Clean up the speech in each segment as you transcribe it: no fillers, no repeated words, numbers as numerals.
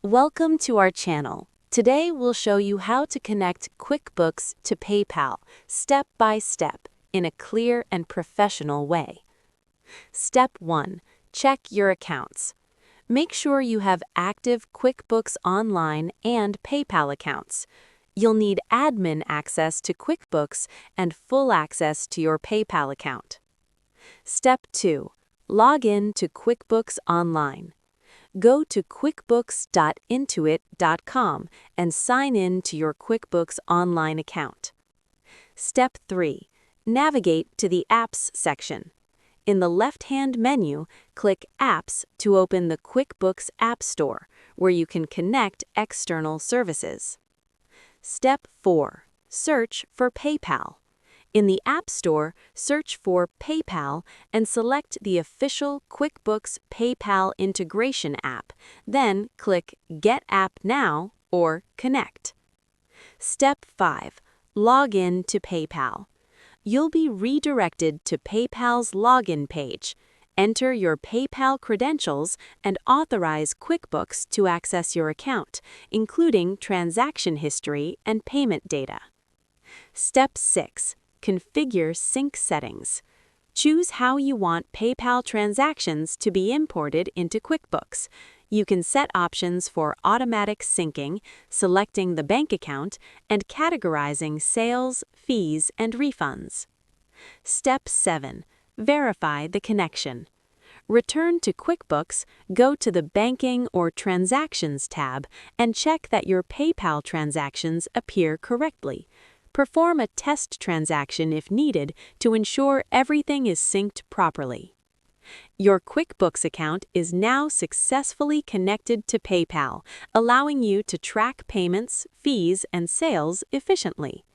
Welcome to our channel. Today we'll show you how to connect QuickBooks to PayPal step by step in a clear and professional way. Step 1. Check your accounts. Make sure you have active QuickBooks Online and PayPal accounts. You'll need admin access to QuickBooks and full access to your PayPal account. Step 2. Log in to QuickBooks Online. Go to quickbooks.intuit.com and sign in to your QuickBooks Online account. Step 3. Navigate to the Apps section. In the left-hand menu, click Apps to open the QuickBooks App Store, where you can connect external services. Step 4. Search for PayPal. In the App Store, search for PayPal and select the official QuickBooks PayPal integration app. Then click Get App Now or Connect. Step 5. Log in to PayPal. You'll be redirected to PayPal's login page. Enter your PayPal credentials and authorize QuickBooks to access your account, including transaction history and payment data. Step 6. Configure sync settings. Choose how you want PayPal transactions to be imported into QuickBooks. You can set options for automatic syncing, selecting the bank account, and categorizing sales, fees, and refunds. Step 7. Verify the connection. Return to QuickBooks, go to the Banking or Transactions tab, and check that your PayPal transactions appear correctly. Perform a test transaction if needed to ensure everything is synced properly. Your QuickBooks account is now successfully connected to PayPal, allowing you to track payments, fees, and sales efficiently.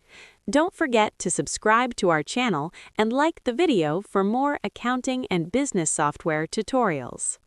Don't forget to subscribe to our channel and like the video for more accounting and business software tutorials.